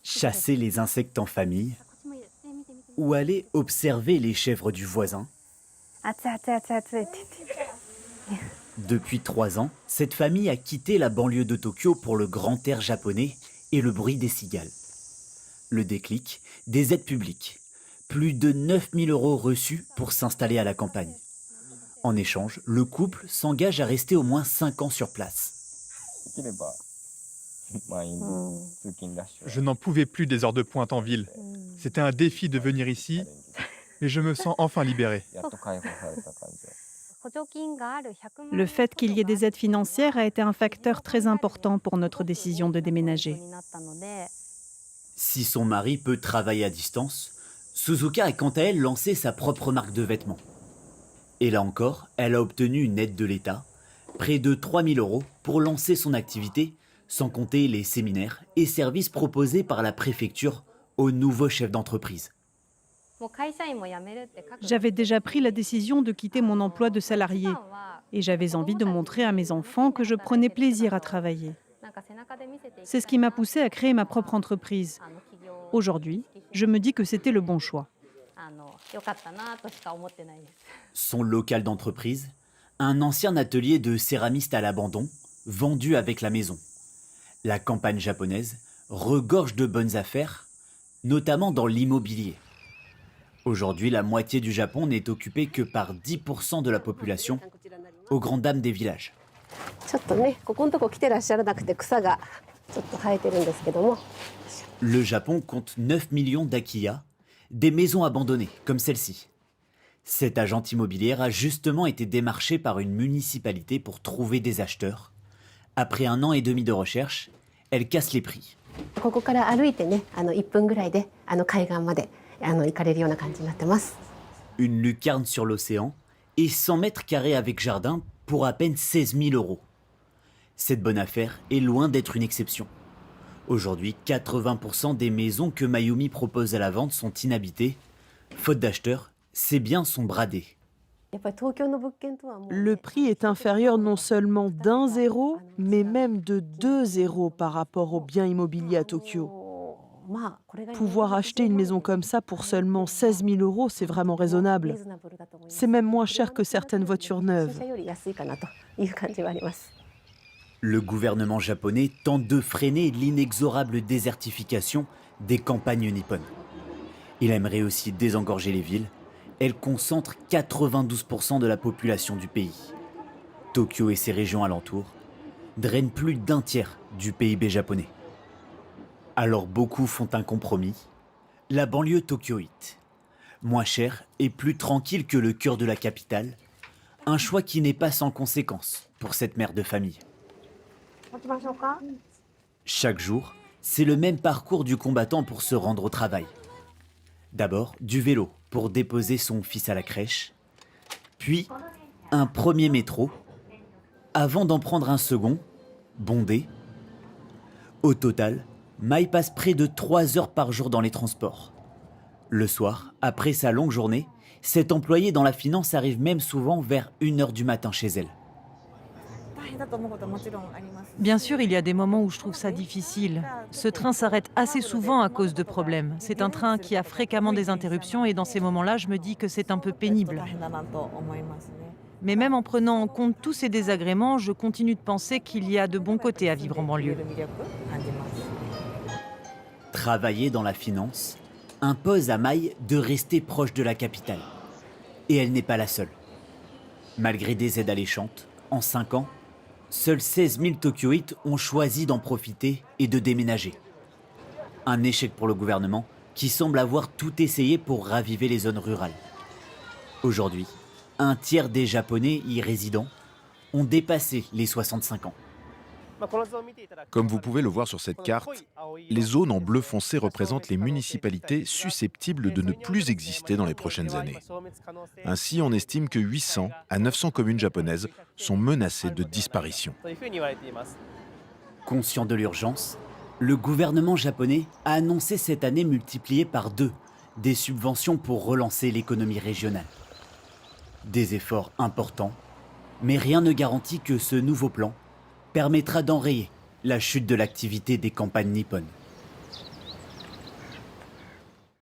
Chasser les insectes en famille ou aller observer les chèvres du voisin. Depuis 3 ans, cette famille a quitté la banlieue de Tokyo pour le grand air japonais et le bruit des cigales. Le déclic, des aides publiques. Plus de 9 000 € reçus pour s'installer à la campagne. En échange, le couple s'engage à rester au moins 5 ans sur place. Je n'en pouvais plus des heures de pointe en ville. C'était un défi de venir ici, mais je me sens enfin libéré. Le fait qu'il y ait des aides financières a été un facteur très important pour notre décision de déménager. Si son mari peut travailler à distance, Suzuka a quant à elle lancé sa propre marque de vêtements. Et là encore, elle a obtenu une aide de l'État, près de 3 000 € pour lancer son activité, sans compter les séminaires et services proposés par la préfecture aux nouveaux chefs d'entreprise. J'avais déjà pris la décision de quitter mon emploi de salarié et j'avais envie de montrer à mes enfants que je prenais plaisir à travailler. C'est ce qui m'a poussée à créer ma propre entreprise. Aujourd'hui, je me dis que c'était le bon choix. Son local d'entreprise, un ancien atelier de céramiste à l'abandon, vendu avec la maison. La campagne japonaise regorge de bonnes affaires, notamment dans l'immobilier. Aujourd'hui, la moitié du Japon n'est occupée que par 10% de la population, aux grandes dames des villages. Le Japon compte 9 millions d'akiya, des maisons abandonnées comme celle-ci. Cette agente immobilière a justement été démarchée par une municipalité pour trouver des acheteurs. Après 1 an et demi de recherche, elle casse les prix. Une lucarne sur l'océan et 100 mètres carrés avec jardin pour à peine 16 000 €. Cette bonne affaire est loin d'être une exception. Aujourd'hui, 80% des maisons que Mayumi propose à la vente sont inhabitées. Faute d'acheteurs, ces biens sont bradés. Le prix est inférieur non seulement d'1 zéro, mais même de 2 zéros par rapport aux biens immobiliers à Tokyo. Pouvoir acheter une maison comme ça pour seulement 16 000 €, c'est vraiment raisonnable. C'est même moins cher que certaines voitures neuves. Le gouvernement japonais tente de freiner l'inexorable désertification des campagnes nippones. Il aimerait aussi désengorger les villes. Elles concentrent 92% de la population du pays. Tokyo et ses régions alentours drainent plus d'1 tiers du PIB japonais. Alors beaucoup font un compromis, la banlieue tokyoïte. Moins chère et plus tranquille que le cœur de la capitale, un choix qui n'est pas sans conséquences pour cette mère de famille. Chaque jour, c'est le même parcours du combattant pour se rendre au travail. D'abord, du vélo pour déposer son fils à la crèche, puis un premier métro, avant d'en prendre un second, bondé. Au total, Mai passe près de 3 heures par jour dans les transports. Le soir, après sa longue journée, cette employée dans la finance arrive même souvent vers 1 h du matin chez elle. Bien sûr, il y a des moments où je trouve ça difficile. Ce train s'arrête assez souvent à cause de problèmes. C'est un train qui a fréquemment des interruptions et dans ces moments-là, je me dis que c'est un peu pénible. Mais même en prenant en compte tous ces désagréments, je continue de penser qu'il y a de bons côtés à vivre en banlieue. Travailler dans la finance impose à Mai de rester proche de la capitale. Et elle n'est pas la seule. Malgré des aides alléchantes, en 5 ans, seuls 16 000 Tokyoïtes ont choisi d'en profiter et de déménager. Un échec pour le gouvernement qui semble avoir tout essayé pour raviver les zones rurales. Aujourd'hui, 1 tiers des Japonais y résidant ont dépassé les 65 ans. Comme vous pouvez le voir sur cette carte, les zones en bleu foncé représentent les municipalités susceptibles de ne plus exister dans les prochaines années. Ainsi, on estime que 800 à 900 communes japonaises sont menacées de disparition. Conscient de l'urgence, le gouvernement japonais a annoncé cette année multiplié par 2 des subventions pour relancer l'économie régionale. Des efforts importants, mais rien ne garantit que ce nouveau plan permettra d'enrayer la chute de l'activité des campagnes nippones.